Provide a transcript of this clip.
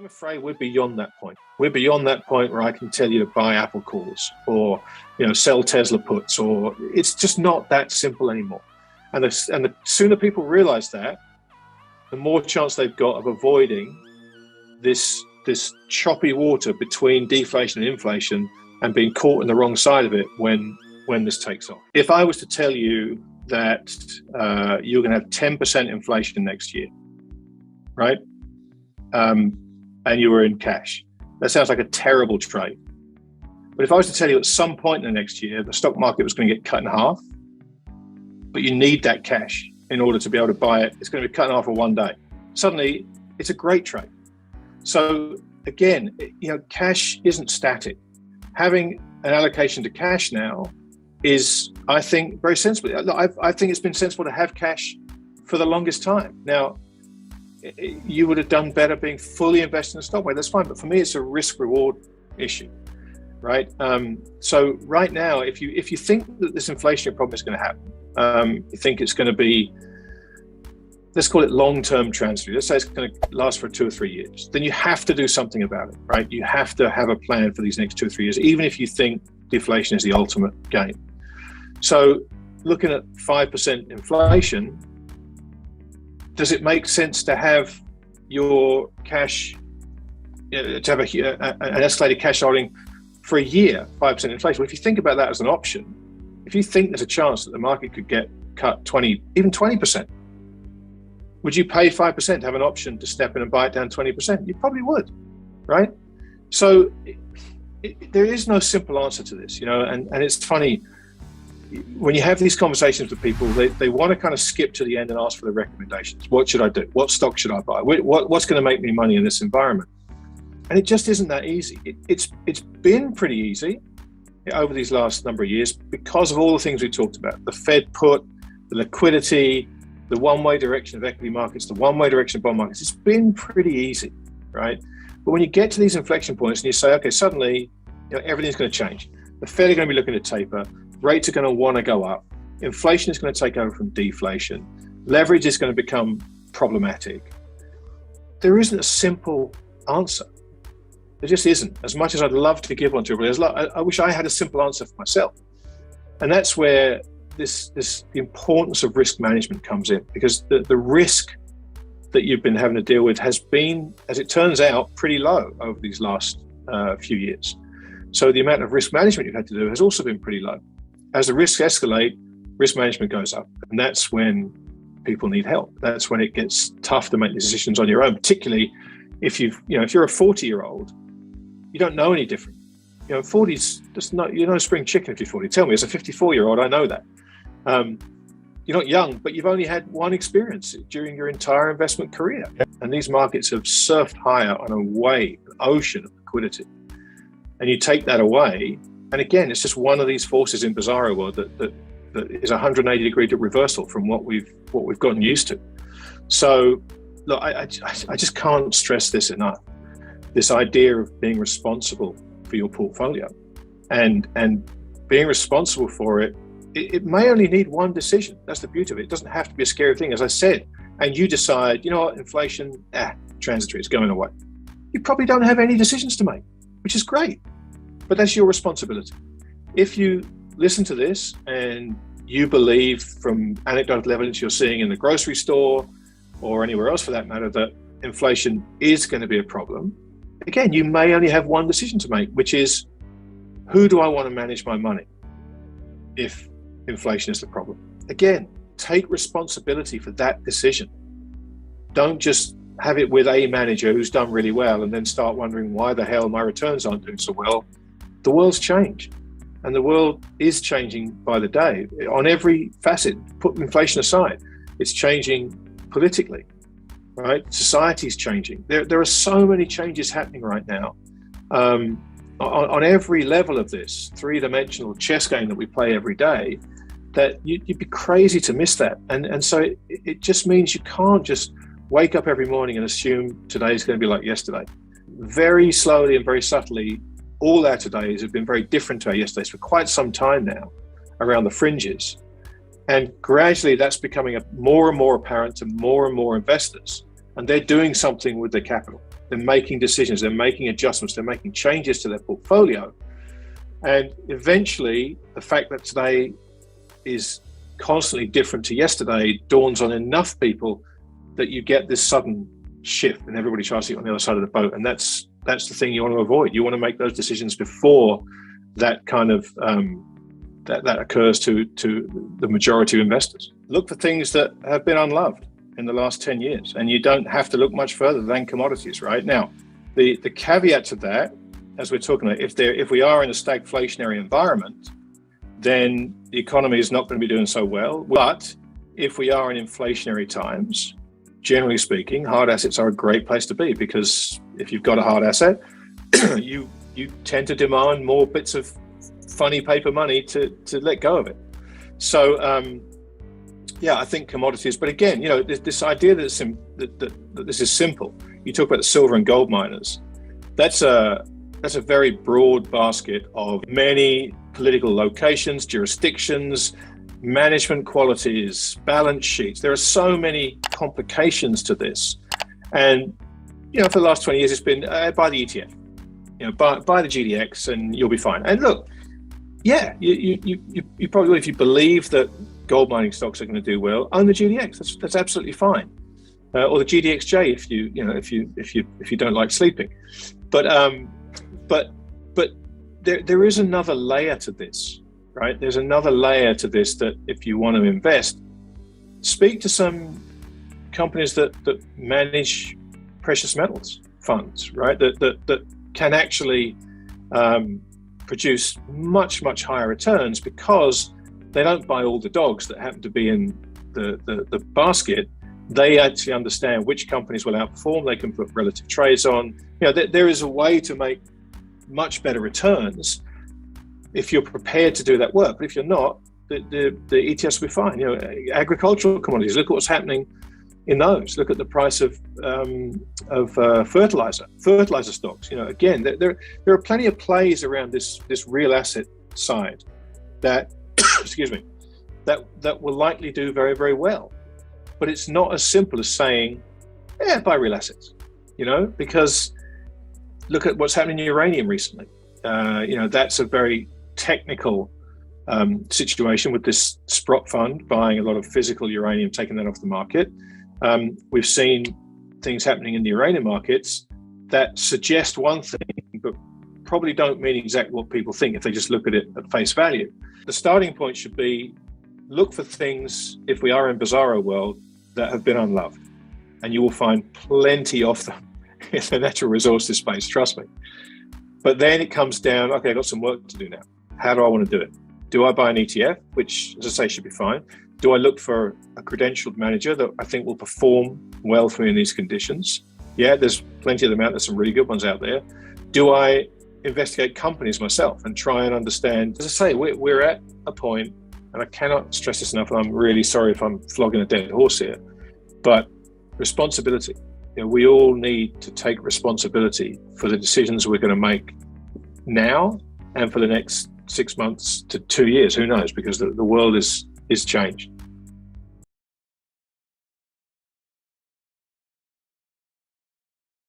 I'm afraid we're beyond that point. We're beyond that point where I can tell you to buy Apple calls or, sell Tesla puts, or it's just not that simple anymore. And the sooner people realize that, the more chance they've got of avoiding this choppy water between deflation and inflation and being caught in the wrong side of it when this takes off. If I was to tell you that you're going to have 10% inflation next year, right? And you were in cash, that sounds like a terrible trade. But if I was to tell you at some point in the next year, the stock market was going to get cut in half, but you need that cash in order to be able to buy it, it's going to be cut in half in one day. Suddenly, it's a great trade. So again, cash isn't static. Having an allocation to cash now is, I think, very sensible. I think it's been sensible to have cash for the longest time. Now, you would have done better being fully invested in the stock market. That's fine, but for me, it's a risk-reward issue, right? So right now, if you think that this inflationary problem is going to happen, you think it's going to be, let's call it long-term transitory. Let's say it's going to last for 2 or 3 years. Then you have to do something about it, right? You have to have a plan for these next 2 or 3 years, even if you think deflation is the ultimate game. So looking at 5% inflation, does it make sense to have your cash, to have an escalated cash holding for a year, 5% inflation? Well, if you think about that as an option, if you think there's a chance that the market could get cut 20, even 20%, would you pay 5% to have an option to step in and buy it down 20%? You probably would, right? So there is no simple answer to this, and it's funny, when you have these conversations with people, they want to kind of skip to the end and ask for the recommendations. What should I do? What stock should I buy? What's going to make me money in this environment? And it just isn't that easy. It's been pretty easy over these last number of years because of all the things we talked about: the Fed put, the liquidity, the one-way direction of equity markets, the one-way direction of bond markets. It's been pretty easy, right? But when you get to these inflection points and you say, okay, suddenly everything's going to change. The Fed are going to be looking to taper. Rates are going to want to go up. Inflation is going to take over from deflation. Leverage is going to become problematic. There isn't a simple answer. There just isn't. As much as I'd love to give one to everybody, I wish I had a simple answer for myself. And that's where the importance of risk management comes in, because the risk that you've been having to deal with has been, as it turns out, pretty low over these last few years. So the amount of risk management you've had to do has also been pretty low. As the risks escalate, risk management goes up, and that's when people need help. That's when it gets tough to make decisions on your own, particularly if if you're a 40-year-old, you don't know any different. 40's just not, you're not a spring chicken if you're 40. Tell me, as a 54-year-old, I know that. You're not young, but you've only had one experience during your entire investment career. And these markets have surfed higher on a wave, an ocean of liquidity. And you take that away, and again, it's just one of these forces in bizarro world that is a 180-degree reversal from what we've gotten used to. So, look, I just can't stress this enough. This idea of being responsible for your portfolio, and being responsible for it. It may only need one decision. That's the beauty of it. It doesn't have to be a scary thing, as I said. And you decide, inflation, transitory, it's going away. You probably don't have any decisions to make, which is great. But that's your responsibility. If you listen to this and you believe from anecdotal evidence you're seeing in the grocery store or anywhere else for that matter that inflation is going to be a problem, again, you may only have one decision to make, which is, who do I want to manage my money if inflation is the problem? Again, take responsibility for that decision. Don't just have it with a manager who's done really well and then start wondering why the hell my returns aren't doing so well. The world's changed, and the world is changing by the day on every facet. Put inflation aside, it's changing politically, right? Society's changing. There are so many changes happening right now on every level of this three-dimensional chess game that we play every day, that you'd be crazy to miss that. And so it just means you can't just wake up every morning and assume today's going to be like yesterday. Very slowly and very subtly, all our todays have been very different to our yesterdays for quite some time now, around the fringes. And gradually that's becoming more and more apparent to more and more investors. And they're doing something with their capital. They're making decisions, they're making adjustments, they're making changes to their portfolio. And eventually, the fact that today is constantly different to yesterday dawns on enough people that you get this sudden shift and everybody tries to get on the other side of the boat. And that's the thing you want to avoid. You want to make those decisions before that kind of that occurs to the majority of investors. Look for things that have been unloved in the last 10 years, and you don't have to look much further than commodities right now. The caveat to that, as we're talking about, if we are in a stagflationary environment, then the economy is not going to be doing so well. But if we are in inflationary times, generally speaking, hard assets are a great place to be, because if you've got a hard asset, you tend to demand more bits of funny paper money to let go of it. So yeah, I think commodities. But again, this idea that this is simple. You talk about the silver and gold miners. That's a very broad basket of many political locations, jurisdictions, management qualities, balance sheets. There are so many complications to this. And, for the last 20 years, it's been buy the ETF, buy the GDX and you'll be fine. And look, yeah, you probably, if you believe that gold mining stocks are going to do well, own the GDX. That's absolutely fine. Or the GDXJ if you don't like sleeping. But there is another layer to this, right? There's another layer to this that if you want to invest, speak to some companies that manage precious metals funds, right? That can actually produce much higher returns, because they don't buy all the dogs that happen to be in the basket. They actually understand which companies will outperform. They can put relative trades on. There is a way to make much better returns if you're prepared to do that work. But if you're not, the ETFs will be fine. Agricultural commodities, look at what's happening in those. Look at the price of fertilizer stocks. Again, there are plenty of plays around this real asset side that excuse me, that will likely do very, very well. But it's not as simple as saying, buy real assets, because look at what's happening in uranium recently. That's a very technical situation with this Sprott fund buying a lot of physical uranium, taking that off the market. We've seen things happening in the uranium markets that suggest one thing, but probably don't mean exactly what people think if they just look at it at face value. The starting point should be, look for things, if we are in bizarro world, that have been unloved. And you will find plenty of them in the natural resources space, trust me. But then it comes down, okay, I've got some work to do now. How do I want to do it? Do I buy an ETF, which, as I say, should be fine? Do I look for a credentialed manager that I think will perform well for me in these conditions? Yeah, there's plenty of them out. There's some really good ones out there. Do I investigate companies myself and try and understand? As I say, we're at a point, and I cannot stress this enough, and I'm really sorry if I'm flogging a dead horse here, but responsibility. We all need to take responsibility for the decisions we're going to make now and for the next 6 months to 2 years. Who knows? Because the world is changed.